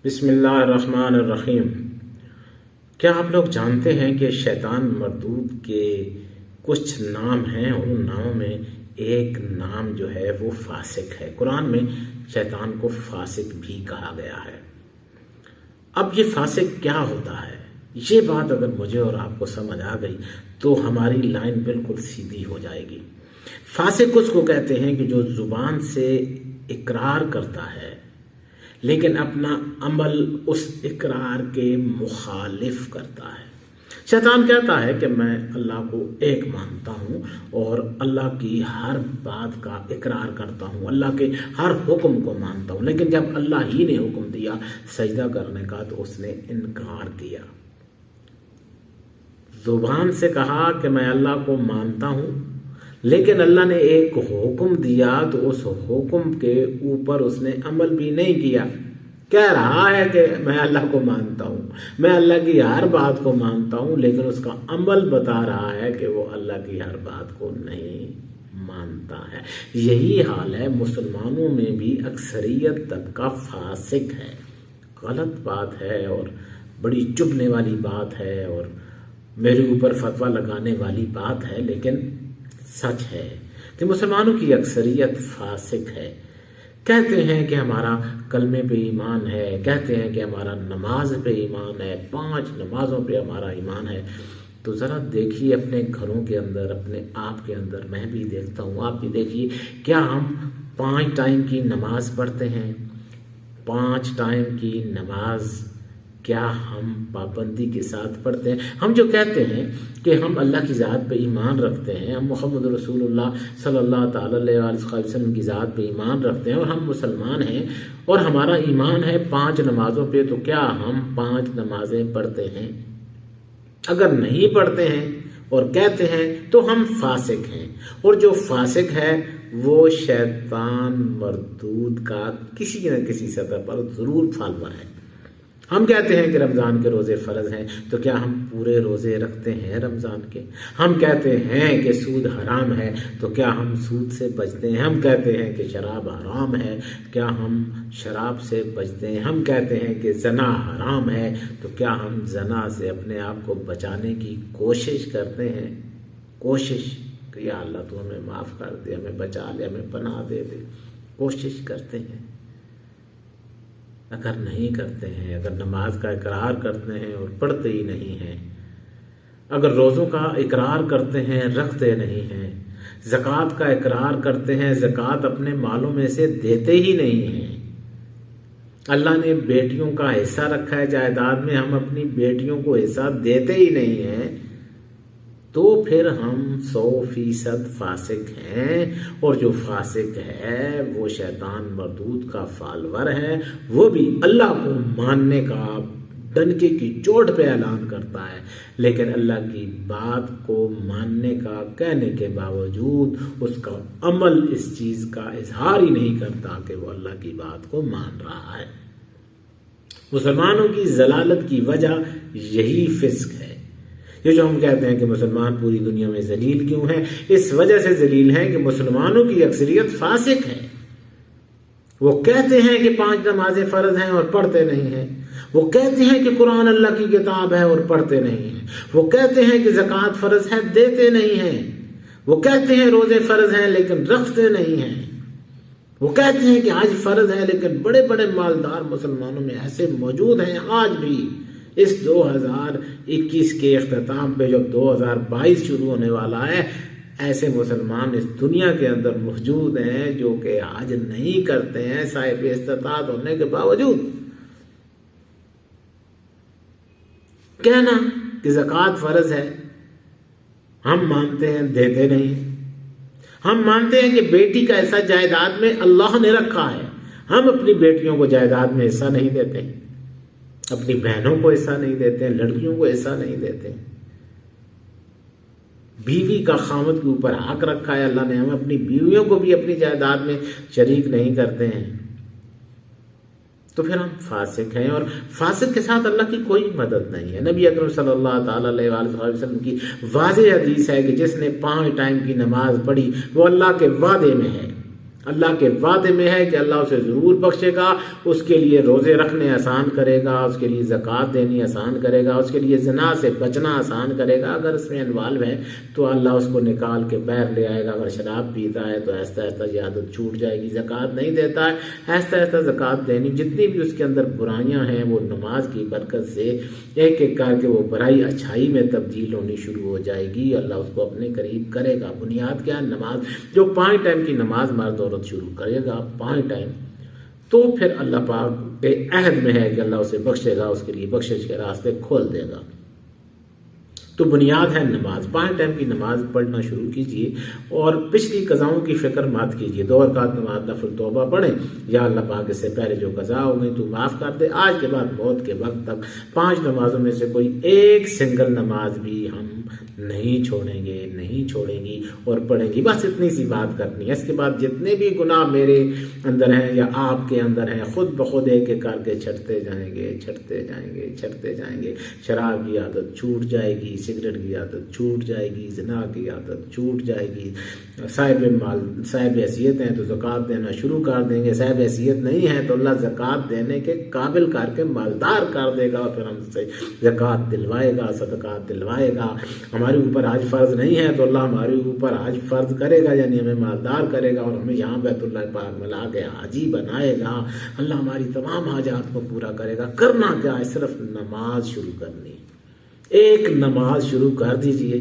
بسم اللہ الرحمن الرحیم۔ کیا آپ لوگ جانتے ہیں کہ شیطان مردود کے کچھ نام ہیں اور ان ناموں میں ایک نام جو ہے وہ فاسق ہے۔ قرآن میں شیطان کو فاسق بھی کہا گیا ہے۔ اب یہ فاسق کیا ہوتا ہے؟ یہ بات اگر مجھے اور آپ کو سمجھ آ گئی تو ہماری لائن بالکل سیدھی ہو جائے گی۔ فاسق اس کو کہتے ہیں کہ جو زبان سے اقرار کرتا ہے لیکن اپنا عمل اس اقرار کے مخالف کرتا ہے۔ شیطان کہتا ہے کہ میں اللہ کو ایک مانتا ہوں اور اللہ کی ہر بات کا اقرار کرتا ہوں، اللہ کے ہر حکم کو مانتا ہوں، لیکن جب اللہ ہی نے حکم دیا سجدہ کرنے کا تو اس نے انکار کیا۔ زبان سے کہا کہ میں اللہ کو مانتا ہوں، لیکن اللہ نے ایک حکم دیا تو اس حکم کے اوپر اس نے عمل بھی نہیں کیا۔ کہہ رہا ہے کہ میں اللہ کو مانتا ہوں، میں اللہ کی ہر بات کو مانتا ہوں، لیکن اس کا عمل بتا رہا ہے کہ وہ اللہ کی ہر بات کو نہیں مانتا ہے۔ یہی حال ہے مسلمانوں میں بھی، اکثریت طبقہ فاسق ہے۔ غلط بات ہے اور بڑی چبھنے والی بات ہے اور میرے اوپر فتویٰ لگانے والی بات ہے، لیکن سچ ہے کہ مسلمانوں کی اکثریت فاسق ہے۔ کہتے ہیں کہ ہمارا کلمے پہ ایمان ہے، کہتے ہیں کہ ہمارا نماز پہ ایمان ہے، 5 نمازوں پہ ہمارا ایمان ہے۔ تو ذرا دیکھیے اپنے گھروں کے اندر، اپنے آپ کے اندر، میں بھی دیکھتا ہوں، آپ بھی دیکھیے، کیا ہم 5 ٹائم کی نماز پڑھتے ہیں؟ 5 ٹائم کی نماز کیا ہم پابندی کے ساتھ پڑھتے ہیں؟ ہم جو کہتے ہیں کہ ہم اللہ کی ذات پہ ایمان رکھتے ہیں، ہم محمد رسول اللہ صلی اللہ تعالی علیہ وسلم کی ذات پہ ایمان رکھتے ہیں اور ہم مسلمان ہیں اور ہمارا ایمان ہے 5 نمازوں پہ، تو کیا ہم 5 نمازیں پڑھتے ہیں؟ اگر نہیں پڑھتے ہیں اور کہتے ہیں تو ہم فاسق ہیں، اور جو فاسق ہے وہ شیطان مردود کا کسی نہ کسی سطح پر ضرور فالور ہے۔ ہم کہتے ہیں کہ رمضان کے روزے فرض ہیں، تو کیا ہم پورے روزے رکھتے ہیں رمضان کے؟ ہم کہتے ہیں کہ سود حرام ہے، تو کیا ہم سود سے بچتے ہیں؟ ہم کہتے ہیں کہ شراب حرام ہے، کیا ہم شراب سے بچتے ہیں؟ ہم کہتے ہیں کہ زنا حرام ہے، تو کیا ہم زنا سے اپنے آپ کو بچانے کی کوشش کرتے ہیں؟ کوشش کہ یا اللہ تو ہمیں معاف کر دے، ہمیں بچا لے، ہمیں پناہ دے دے، کوشش کرتے ہیں؟ اگر نہیں کرتے ہیں، اگر نماز کا اقرار کرتے ہیں اور پڑھتے ہی نہیں ہیں، اگر روزوں کا اقرار کرتے ہیں رکھتے نہیں ہیں، زکوٰۃ کا اقرار کرتے ہیں، زکوٰۃ اپنے مالوں میں سے دیتے ہی نہیں ہیں، اللہ نے بیٹیوں کا حصہ رکھا ہے جائیداد میں، ہم اپنی بیٹیوں کو حصہ دیتے ہی نہیں ہیں، تو پھر ہم 100% فاسق ہیں، اور جو فاسق ہے وہ شیطان مردود کا فالور ہے۔ وہ بھی اللہ کو ماننے کا ڈنکے کی چوٹ پہ اعلان کرتا ہے، لیکن اللہ کی بات کو ماننے کا کہنے کے باوجود اس کا عمل اس چیز کا اظہار ہی نہیں کرتا کہ وہ اللہ کی بات کو مان رہا ہے۔ مسلمانوں کی ضلالت کی وجہ یہی فسق ہے۔ یہ جو ہم کہتے ہیں کہ مسلمان پوری دنیا میں ذلیل کیوں ہیں، اس وجہ سے ذلیل ہیں کہ مسلمانوں کی اکثریت فاسق ہے۔ وہ کہتے ہیں کہ 5 نمازیں فرض ہیں اور پڑھتے نہیں ہیں، وہ کہتے ہیں کہ قرآن اللہ کی کتاب ہے اور پڑھتے نہیں ہیں، وہ کہتے ہیں کہ زکوٰۃ فرض ہے، دیتے نہیں ہیں، وہ کہتے ہیں روزے فرض ہیں لیکن رکھتے نہیں ہیں، وہ کہتے ہیں کہ حج فرض ہے، لیکن بڑے بڑے مالدار مسلمانوں میں ایسے موجود ہیں آج بھی۔ اس 2021 کے اختتام پہ جب 2022 شروع ہونے والا ہے، ایسے مسلمان اس دنیا کے اندر موجود ہیں جو کہ حج نہیں کرتے ہیں صاحب استطاعت ہونے کے باوجود۔ کہنا کہ زکوٰۃ فرض ہے، ہم مانتے ہیں، دیتے نہیں ہیں۔ ہم مانتے ہیں کہ بیٹی کا حصہ جائیداد میں اللہ نے رکھا ہے، ہم اپنی بیٹیوں کو جائیداد میں حصہ نہیں دیتے ہیں، اپنی بہنوں کو حصہ نہیں دیتے ہیں، لڑکیوں کو حصہ نہیں دیتے ہیں۔ بیوی کا خاوند کے اوپر حق رکھا ہے اللہ نے، ہم اپنی بیویوں کو بھی اپنی جائیداد میں شریک نہیں کرتے ہیں، تو پھر ہم فاسق ہیں، اور فاسق کے ساتھ اللہ کی کوئی مدد نہیں ہے۔ نبی اکرم صلی اللہ تعالی علیہ وآلہ وسلم کی واضح حدیث ہے کہ جس نے 5 ٹائم کی نماز پڑھی وہ اللہ کے وعدے میں ہے، اللہ کے وعدے میں ہے کہ اللہ اسے ضرور بخشے گا، اس کے لیے روزے رکھنے آسان کرے گا، اس کے لیے زکوٰۃ دینی آسان کرے گا، اس کے لیے زنا سے بچنا آسان کرے گا۔ اگر اس میں انوالو ہے تو اللہ اس کو نکال کے باہر لے آئے گا۔ اگر شراب پیتا ہے تو آہستہ آہستہ یہ عادت چھوٹ جائے گی۔ زکوٰۃ نہیں دیتا ہے، آہستہ آہستہ زکوٰۃ دینی۔ جتنی بھی اس کے اندر برائیاں ہیں وہ نماز کی برکت سے ایک ایک کر کے وہ برائی اچھائی میں تبدیل ہونی شروع ہو جائے گی۔ اللہ اس کو اپنے قریب کرے گا۔ بنیاد کیا ہے؟ نماز۔ جو 5 ٹائم کی نماز مرد عورت شروع کرے گا 5 ٹائم، تو پھر اللہ پاک کے عہد میں ہے کہ اللہ اسے بخشے گا، اس کے لیے بخشش کے راستے کھول دے گا۔ تو بنیاد ہے نماز۔ 5 ٹائم کی نماز پڑھنا شروع کیجیے اور پچھلی قضاؤں کی فکر مت کیجیے۔ 2 رکعت نماز نفل توبہ پڑھیں، یا اللہ پاک اس سے پہلے جو قضا ہو گئی تو معاف کر دے۔ آج کے بعد موت کے وقت تک 5 نمازوں میں سے کوئی ایک سنگل نماز بھی ہم نہیں چھوڑیں گے، نہیں چھوڑیں گی اور پڑھیں گی۔ بس اتنی سی بات کرنی ہے۔ اس کے بعد جتنے بھی گناہ میرے اندر ہیں یا آپ کے اندر ہیں، خود بخود ایک ایک کر کے چھٹتے جائیں گے، چھٹتے جائیں گے، چھٹتے جائیں گے۔ شراب کی عادت چھوٹ جائے گی، سگریٹ کی عادت چھوٹ جائے گی، زنا کی عادت چھوٹ جائے گی۔ صاحب حیثیت ہیں تو زکوٰۃ دینا شروع کر دیں گے، صاحب حیثیت نہیں ہے تو اللہ زکوٰۃ دینے کے قابل کر کے مالدار کر دے گا، پھر ہم سے زکوٰۃ دلوائے گا، صدقات دلوائے گا۔ ہمارے اوپر حج فرض نہیں ہے تو اللہ ہمارے اوپر حج فرض کرے گا، یعنی ہمیں مالدار کرے گا اور ہمیں یہاں بیت اللہ پاک میں لا کے حاجی بنائے گا۔ اللہ ہماری تمام حاجات کو پورا کرے گا۔ کرنا کیا ہے؟ صرف نماز شروع کرنی۔ ایک نماز شروع کر دیجئے،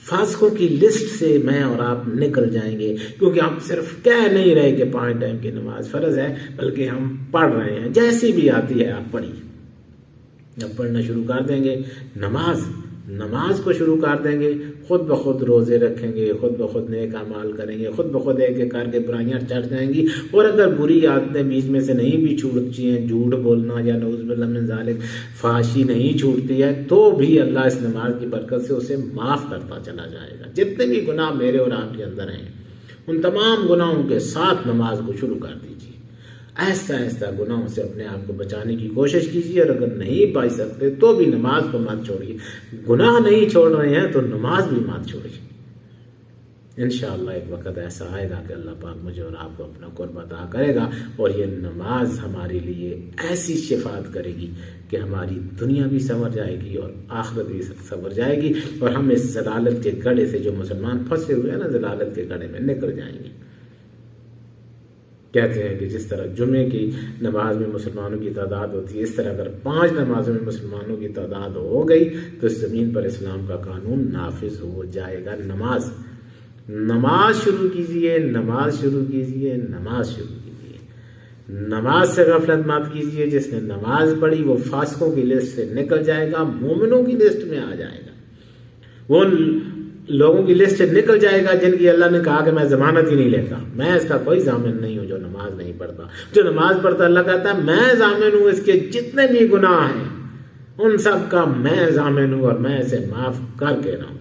فاسقوں کی لسٹ سے میں اور آپ نکل جائیں گے، کیونکہ ہم صرف کہہ نہیں رہے کہ 5 ٹائم کی نماز فرض ہے، بلکہ ہم پڑھ رہے ہیں۔ جیسی بھی آتی ہے آپ پڑھیے۔ جب پڑھنا شروع کر دیں گے، نماز کو شروع کر دیں گے، خود بخود روزے رکھیں گے، خود بخود نیک اعمال کریں گے، خود بخود ایک ایک کر کے برائیاں چڑھ جائیں گی۔ اور اگر بری عادتیں بیچ میں سے نہیں بھی چھوٹتی ہیں، جھوٹ بولنا یا نعوذ باللہ من ذالک فحاشی نہیں چھوٹتی ہے، تو بھی اللہ اس نماز کی برکت سے اسے معاف کرتا چلا جائے گا۔ جتنے بھی گناہ میرے اور آپ کے اندر ہیں، ان تمام گناہوں کے ساتھ نماز کو شروع کر دیجیے۔ آہستہ آہستہ گناہوں سے اپنے آپ کو بچانے کی کوشش کیجیے، اور اگر نہیں پا سکتے تو بھی نماز کو مت چھوڑیے۔ گناہ نہیں چھوڑ رہے ہیں تو نماز بھی مت چھوڑیے۔ انشاءاللہ ایک وقت ایسا آئے گا کہ اللہ پاک مجھے اور آپ کو اپنا قرب عطا کرے گا، اور یہ نماز ہمارے لیے ایسی شفاعت کرے گی کہ ہماری دنیا بھی سنور جائے گی اور آخرت بھی سنور جائے گی، اور ہم اس ضلالت کے گڑھے سے، جو مسلمان پھنسے ہوئے ہیں نا ضلالت کے گڑھے میں، نکل جائیں گے۔ کہتے ہیں کہ جس طرح جمعے کی نماز میں مسلمانوں کی تعداد ہوتی ہے، اس طرح اگر 5 نمازوں میں مسلمانوں کی تعداد ہو گئی تو اس زمین پر اسلام کا قانون نافذ ہو جائے گا۔ نماز شروع کیجئے، نماز شروع کیجئے، نماز شروع کیجئے۔ نماز سے غفلت مت کیجئے۔ جس نے نماز پڑھی وہ فاسقوں کی لسٹ سے نکل جائے گا، مومنوں کی لسٹ میں آ جائے گا۔ وہ لوگوں کی لسٹ سے نکل جائے گا جن کی اللہ نے کہا کہ میں ضمانت ہی نہیں لیتا، میں اس کا کوئی ضامن نہیں ہوں۔ جو نماز نہیں پڑھتا، جو نماز پڑھتا، اللہ کہتا ہے میں ضامن ہوں اس کے جتنے بھی گناہ ہیں ان سب کا میں ضامن ہوں، اور میں اسے معاف کر کے رہوں گا۔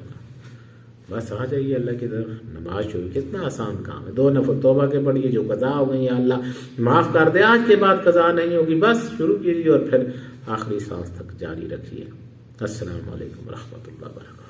بس آ جائیے اللہ کی طرف، نماز شروع۔ کتنا آسان کام ہے۔ 2 نفل توبہ کے پڑھیے، جو قضا ہو گئی اللہ معاف کر دے، آج کے بعد قضا نہیں ہوگی، بس شروع کیجیے اور پھر آخری سانس تک جاری رکھیے۔ السلام علیکم ورحمۃ اللہ وبرکاتہ۔